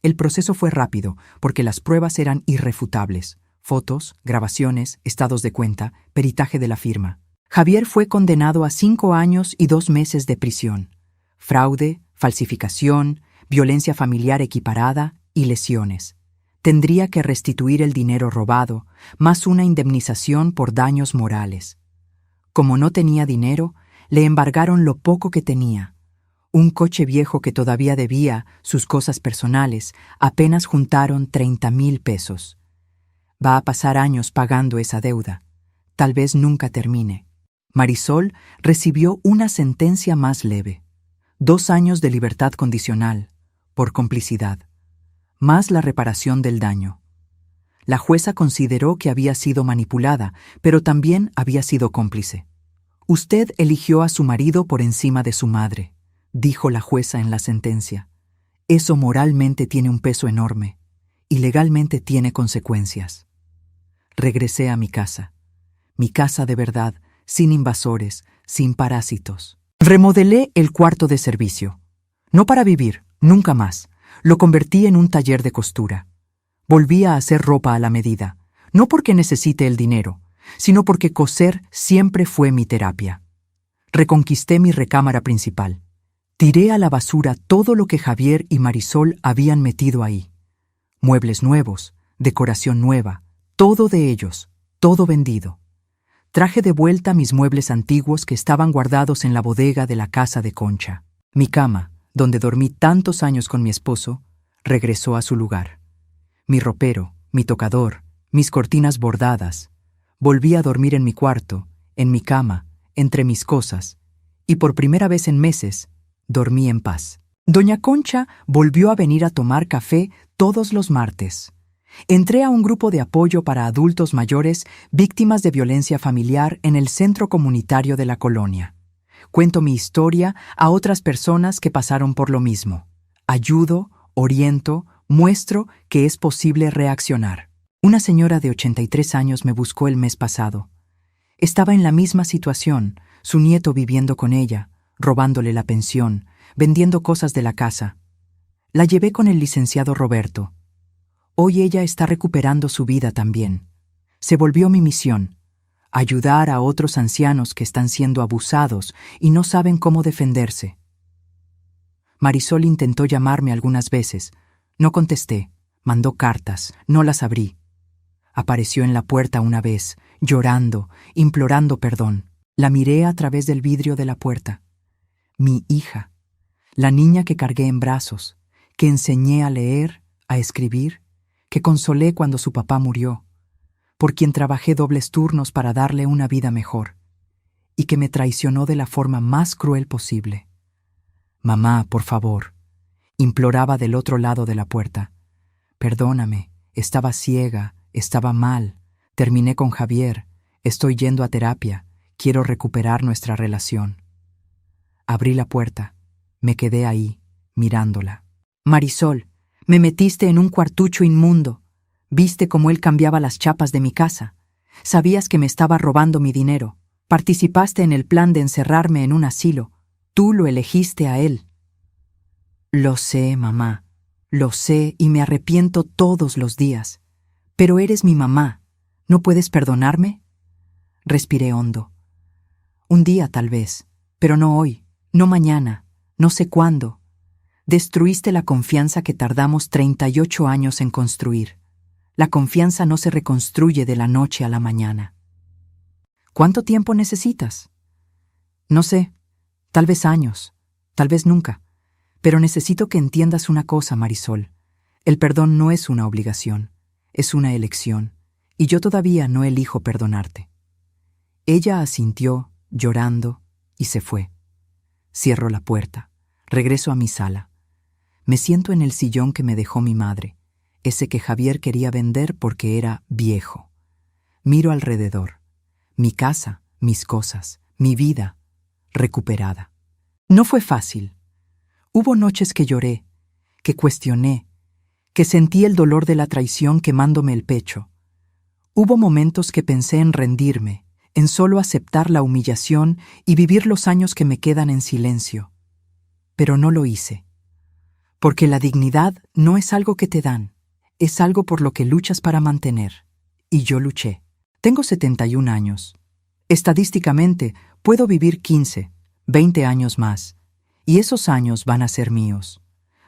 El proceso fue rápido, porque las pruebas eran irrefutables. Fotos, grabaciones, estados de cuenta, peritaje de la firma. Javier fue condenado a 5 años y 2 meses de prisión. Fraude, falsificación, violencia familiar equiparada y lesiones. Tendría que restituir el dinero robado, más una indemnización por daños morales. Como no tenía dinero, le embargaron lo poco que tenía. Un coche viejo que todavía debía, sus cosas personales, apenas juntaron 30,000 pesos. Va a pasar años pagando esa deuda. Tal vez nunca termine. Marisol recibió una sentencia más leve. 2 años de libertad condicional, por complicidad, más la reparación del daño. La jueza consideró que había sido manipulada, pero también había sido cómplice. Usted eligió a su marido por encima de su madre, dijo la jueza en la sentencia. Eso moralmente tiene un peso enorme, y legalmente tiene consecuencias. Regresé a mi casa de verdad, sin invasores, sin parásitos. Remodelé el cuarto de servicio. No para vivir, nunca más. Lo convertí en un taller de costura. Volví a hacer ropa a la medida, no porque necesite el dinero, sino porque coser siempre fue mi terapia. Reconquisté mi recámara principal. Tiré a la basura todo lo que Javier y Marisol habían metido ahí. Muebles nuevos, decoración nueva, todo de ellos, todo vendido. Traje de vuelta mis muebles antiguos que estaban guardados en la bodega de la casa de Concha. Mi cama, donde dormí tantos años con mi esposo, regresó a su lugar. Mi ropero, mi tocador, mis cortinas bordadas. Volví a dormir en mi cuarto, en mi cama, entre mis cosas, y por primera vez en meses, dormí en paz. Doña Concha volvió a venir a tomar café todos los martes. Entré a un grupo de apoyo para adultos mayores víctimas de violencia familiar en el centro comunitario de la colonia. Cuento mi historia a otras personas que pasaron por lo mismo. Ayudo, oriento, muestro que es posible reaccionar. Una señora de 83 años me buscó el mes pasado. Estaba en la misma situación, su nieto viviendo con ella, robándole la pensión, vendiendo cosas de la casa. La llevé con el licenciado Roberto. Hoy ella está recuperando su vida también. Se volvió mi misión, ayudar a otros ancianos que están siendo abusados y no saben cómo defenderse. Marisol intentó llamarme algunas veces. No contesté, mandó cartas, no las abrí. Apareció en la puerta una vez, llorando, implorando perdón. La miré a través del vidrio de la puerta. Mi hija, la niña que cargué en brazos, que enseñé a leer, a escribir, que consolé cuando su papá murió, por quien trabajé dobles turnos para darle una vida mejor, y que me traicionó de la forma más cruel posible. Mamá, por favor, imploraba del otro lado de la puerta. Perdóname, estaba ciega, estaba mal, terminé con Javier, estoy yendo a terapia, quiero recuperar nuestra relación. Abrí la puerta, me quedé ahí, mirándola. Marisol, me metiste en un cuartucho inmundo. Viste cómo él cambiaba las chapas de mi casa. Sabías que me estaba robando mi dinero. Participaste en el plan de encerrarme en un asilo. Tú lo elegiste a él. Lo sé, mamá. Lo sé y me arrepiento todos los días. Pero eres mi mamá. ¿No puedes perdonarme? Respiré hondo. Un día tal vez, pero no hoy, no mañana, no sé cuándo. Destruiste la confianza que tardamos 38 años en construir. La confianza no se reconstruye de la noche a la mañana. ¿Cuánto tiempo necesitas? No sé, tal vez años, tal vez nunca. Pero necesito que entiendas una cosa, Marisol. El perdón no es una obligación, es una elección, y yo todavía no elijo perdonarte. Ella asintió, llorando, y se fue. Cierro la puerta, regreso a mi sala. Me siento en el sillón que me dejó mi madre, ese que Javier quería vender porque era viejo. Miro alrededor. Mi casa, mis cosas, mi vida, recuperada. No fue fácil. Hubo noches que lloré, que cuestioné, que sentí el dolor de la traición quemándome el pecho. Hubo momentos que pensé en rendirme, en solo aceptar la humillación y vivir los años que me quedan en silencio. Pero no lo hice. Porque la dignidad no es algo que te dan, es algo por lo que luchas para mantener. Y yo luché. Tengo 71 años. Estadísticamente, puedo vivir 15, 20 años más. Y esos años van a ser míos.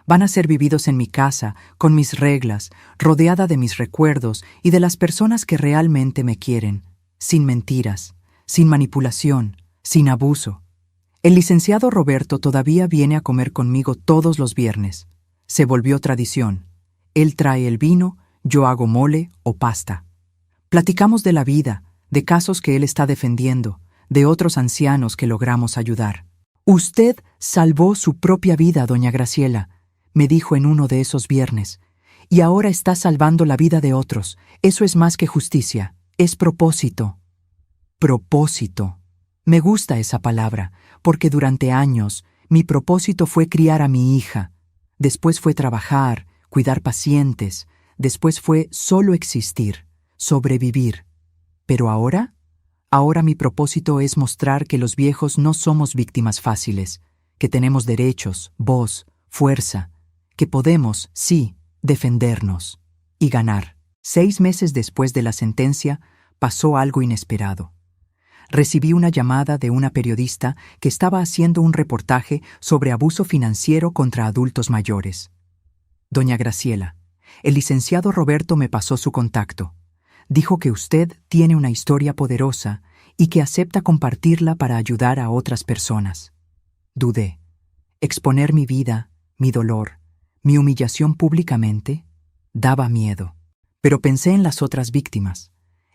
Van a ser vividos en mi casa, con mis reglas, rodeada de mis recuerdos y de las personas que realmente me quieren, sin mentiras, sin manipulación, sin abuso. El licenciado Roberto todavía viene a comer conmigo todos los viernes. Se volvió tradición. Él trae el vino, yo hago mole o pasta. Platicamos de la vida, de casos que él está defendiendo, de otros ancianos que logramos ayudar. Usted salvó su propia vida, doña Graciela, me dijo en uno de esos viernes, y ahora está salvando la vida de otros. Eso es más que justicia, es propósito. Propósito. Me gusta esa palabra, porque durante años mi propósito fue criar a mi hija, después fue trabajar, cuidar pacientes, después fue solo existir, sobrevivir. Pero ahora mi propósito es mostrar que los viejos no somos víctimas fáciles, que tenemos derechos, voz, fuerza, que podemos, sí, defendernos y ganar. 6 meses después de la sentencia, pasó algo inesperado. Recibí una llamada de una periodista que estaba haciendo un reportaje sobre abuso financiero contra adultos mayores. Doña Graciela, el licenciado Roberto me pasó su contacto. Dijo que usted tiene una historia poderosa y que acepta compartirla para ayudar a otras personas. Dudé. Exponer mi vida, mi dolor, mi humillación públicamente, daba miedo. Pero pensé en las otras víctimas,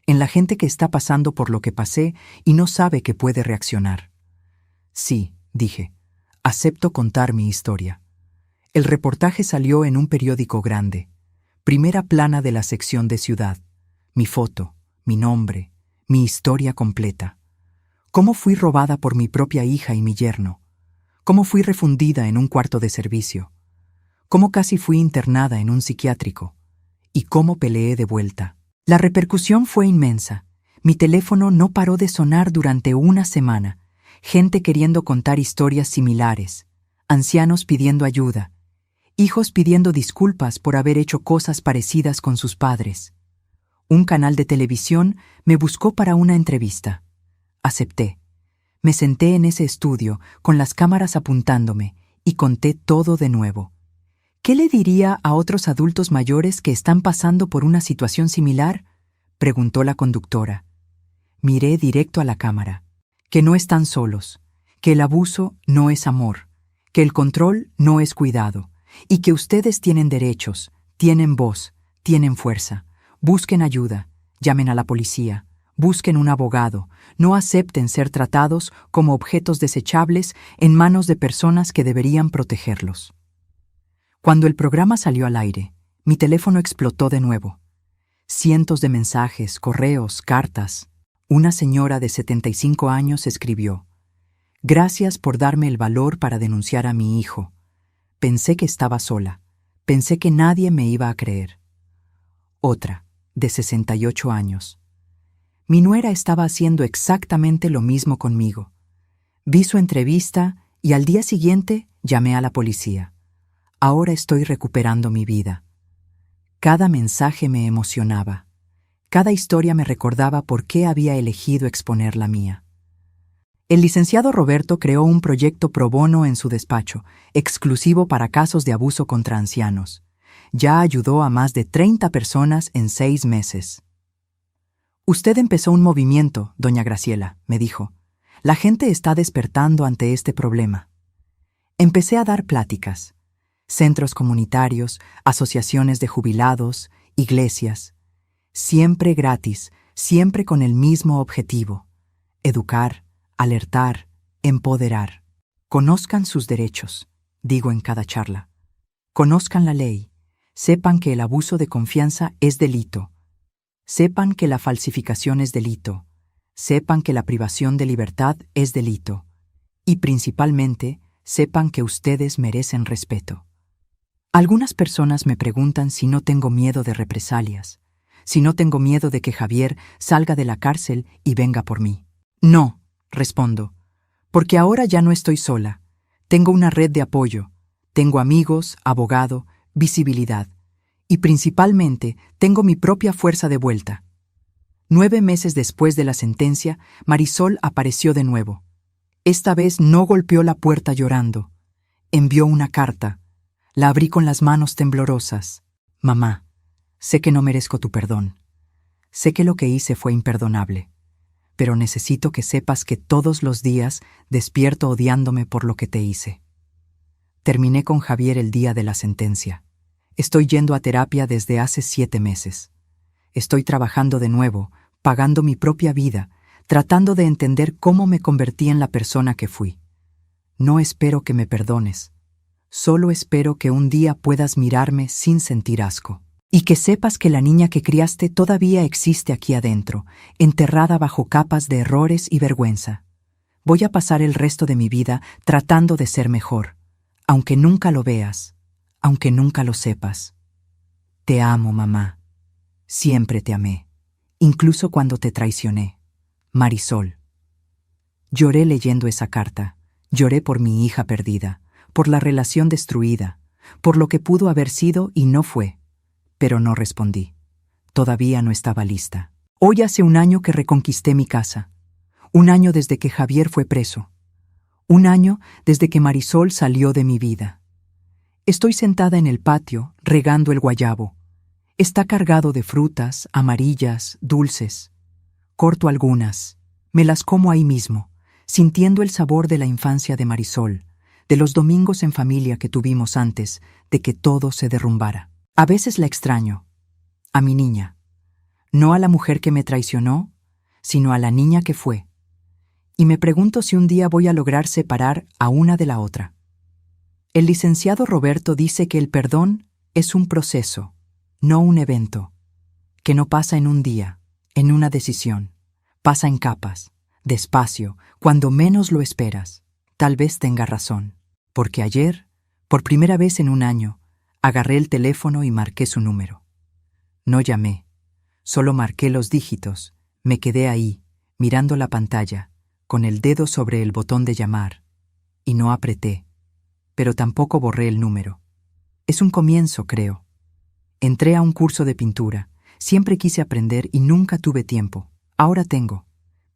en la gente que está pasando por lo que pasé y no sabe que puede reaccionar. Sí, dije, acepto contar mi historia. El reportaje salió en un periódico grande, primera plana de la sección de ciudad, mi foto, mi nombre, mi historia completa. Cómo fui robada por mi propia hija y mi yerno, cómo fui refundida en un cuarto de servicio, cómo casi fui internada en un psiquiátrico, y cómo peleé de vuelta. La repercusión fue inmensa. Mi teléfono no paró de sonar durante una semana. Gente queriendo contar historias similares. Ancianos pidiendo ayuda. Hijos pidiendo disculpas por haber hecho cosas parecidas con sus padres. Un canal de televisión me buscó para una entrevista. Acepté. Me senté en ese estudio, con las cámaras apuntándome, y conté todo de nuevo. ¿Qué le diría a otros adultos mayores que están pasando por una situación similar?, preguntó la conductora. Miré directo a la cámara. Que no están solos, que el abuso no es amor, que el control no es cuidado, y que ustedes tienen derechos, tienen voz, tienen fuerza. Busquen ayuda, llamen a la policía, busquen un abogado, no acepten ser tratados como objetos desechables en manos de personas que deberían protegerlos. Cuando el programa salió al aire, mi teléfono explotó de nuevo. Cientos de mensajes, correos, cartas. Una señora de 75 años escribió: «Gracias por darme el valor para denunciar a mi hijo. Pensé que estaba sola. Pensé que nadie me iba a creer». Otra, de 68 años. Mi nuera estaba haciendo exactamente lo mismo conmigo. Vi su entrevista y al día siguiente llamé a la policía. Ahora estoy recuperando mi vida. Cada mensaje me emocionaba. Cada historia me recordaba por qué había elegido exponer la mía. El licenciado Roberto creó un proyecto pro bono en su despacho, exclusivo para casos de abuso contra ancianos. Ya ayudó a más de 30 personas en 6 meses. Usted empezó un movimiento, doña Graciela, me dijo. La gente está despertando ante este problema. Empecé a dar pláticas. centros comunitarios, asociaciones de jubilados, iglesias. Siempre gratis, siempre con el mismo objetivo: educar, alertar, empoderar. Conozcan sus derechos, digo en cada charla. Conozcan la ley. Sepan que el abuso de confianza es delito. Sepan que la falsificación es delito. Sepan que la privación de libertad es delito. Y principalmente, sepan que ustedes merecen respeto. Algunas personas me preguntan si no tengo miedo de represalias, si no tengo miedo de que Javier salga de la cárcel y venga por mí. No, respondo, porque ahora ya no estoy sola. Tengo una red de apoyo, tengo amigos, abogado, visibilidad, y principalmente tengo mi propia fuerza de vuelta. 9 meses después de la sentencia, Marisol apareció de nuevo. Esta vez no golpeó la puerta llorando. Envió una carta. La abrí con las manos temblorosas. Mamá, sé que no merezco tu perdón. Sé que lo que hice fue imperdonable. Pero necesito que sepas que todos los días despierto odiándome por lo que te hice. Terminé con Javier el día de la sentencia. Estoy yendo a terapia desde hace 7 meses. Estoy trabajando de nuevo, pagando mi propia vida, tratando de entender cómo me convertí en la persona que fui. No espero que me perdones. Solo espero que un día puedas mirarme sin sentir asco. Y que sepas que la niña que criaste todavía existe aquí adentro, enterrada bajo capas de errores y vergüenza. Voy a pasar el resto de mi vida tratando de ser mejor, aunque nunca lo veas, aunque nunca lo sepas. Te amo, mamá. Siempre te amé, incluso cuando te traicioné. Marisol. Lloré leyendo esa carta. Lloré por mi hija perdida, por la relación destruida, por lo que pudo haber sido y no fue. Pero no respondí. Todavía no estaba lista. Hoy hace 1 año que reconquisté mi casa. 1 año desde que Javier fue preso. 1 año desde que Marisol salió de mi vida. Estoy sentada en el patio, regando el guayabo. Está cargado de frutas, amarillas, dulces. Corto algunas. Me las como ahí mismo, sintiendo el sabor de la infancia de Marisol, de los domingos en familia que tuvimos antes de que todo se derrumbara. A veces la extraño, a mi niña, no a la mujer que me traicionó, sino a la niña que fue. Y me pregunto si un día voy a lograr separar a una de la otra. El licenciado Roberto dice que el perdón es un proceso, no un evento, que no pasa en un día, en una decisión, pasa en capas, despacio, cuando menos lo esperas. Tal vez tenga razón, porque ayer, por primera vez en 1 año, agarré el teléfono y marqué su número. No llamé, solo marqué los dígitos, me quedé ahí, mirando la pantalla, con el dedo sobre el botón de llamar, y no apreté, pero tampoco borré el número. Es un comienzo, creo. Entré a un curso de pintura, siempre quise aprender y nunca tuve tiempo. Ahora tengo.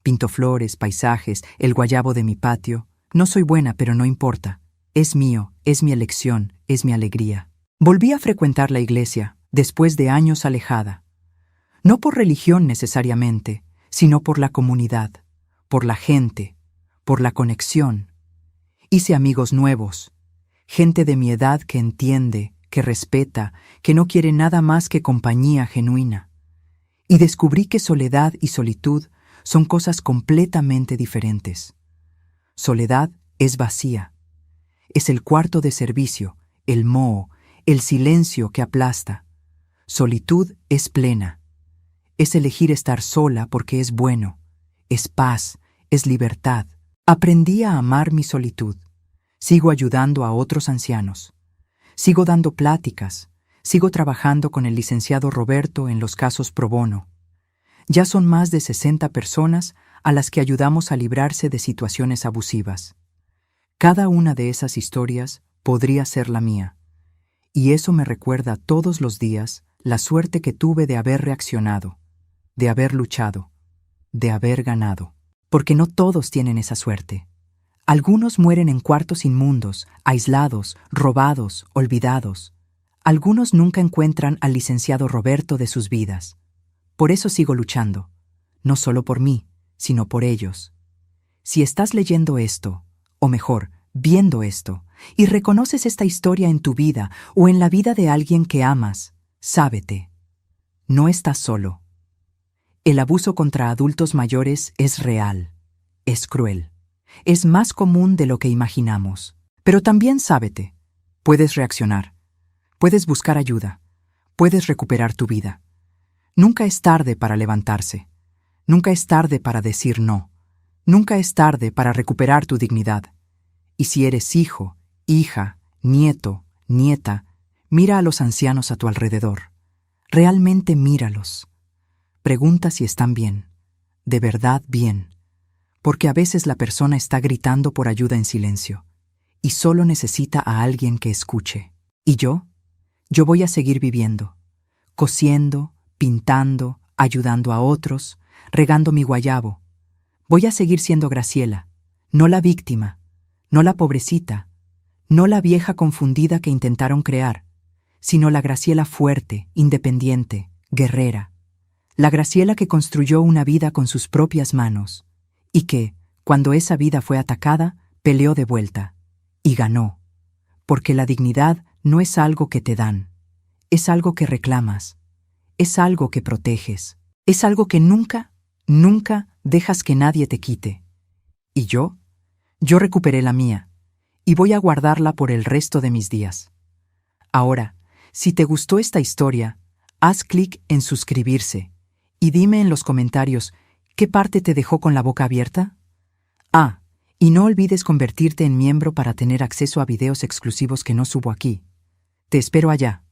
Pinto flores, paisajes, el guayabo de mi patio. No soy buena, pero no importa. Es mío, es mi elección, es mi alegría. Volví a frecuentar la iglesia, después de años alejada. No por religión necesariamente, sino por la comunidad, por la gente, por la conexión. Hice amigos nuevos, gente de mi edad que entiende, que respeta, que no quiere nada más que compañía genuina. Y descubrí que soledad y solitud son cosas completamente diferentes. Soledad es vacía. Es el cuarto de servicio, el moho, el silencio que aplasta. Solitud es plena. Es elegir estar sola porque es bueno. Es paz, es libertad. Aprendí a amar mi solitud. Sigo ayudando a otros ancianos. Sigo dando pláticas. Sigo trabajando con el licenciado Roberto en los casos pro bono. Ya son más de 60 personas a las que ayudamos a librarse de situaciones abusivas. Cada una de esas historias podría ser la mía. Y eso me recuerda todos los días la suerte que tuve de haber reaccionado, de haber luchado, de haber ganado. Porque no todos tienen esa suerte. Algunos mueren en cuartos inmundos, aislados, robados, olvidados. Algunos nunca encuentran al licenciado Roberto de sus vidas. Por eso sigo luchando, no solo por mí, sino por ellos. Si estás leyendo esto, o mejor, viendo esto, y reconoces esta historia en tu vida o en la vida de alguien que amas, sábete. No estás solo. El abuso contra adultos mayores es real, es cruel, es más común de lo que imaginamos. Pero también sábete, puedes reaccionar, puedes buscar ayuda, puedes recuperar tu vida. Nunca es tarde para levantarse, nunca es tarde para decir no, nunca es tarde para recuperar tu dignidad. Y si eres hijo, hija, nieto, nieta, mira a los ancianos a tu alrededor. Realmente míralos. Pregunta si están bien, de verdad bien, porque a veces la persona está gritando por ayuda en silencio y solo necesita a alguien que escuche. ¿Y yo? Yo voy a seguir viviendo, cosiendo, pintando, ayudando a otros, regando mi guayabo. Voy a seguir siendo Graciela, no la víctima, no la pobrecita, no la vieja confundida que intentaron crear, sino la Graciela fuerte, independiente, guerrera. La Graciela que construyó una vida con sus propias manos y que, cuando esa vida fue atacada, peleó de vuelta y ganó. Porque la dignidad no es algo que te dan, es algo que reclamas, es algo que proteges, es algo que nunca, nunca dejas que nadie te quite. ¿Y yo? Yo recuperé la mía y voy a guardarla por el resto de mis días. Ahora, si te gustó esta historia, haz clic en suscribirse y dime en los comentarios qué parte te dejó con la boca abierta. Y no olvides convertirte en miembro para tener acceso a videos exclusivos que no subo aquí. Te espero allá.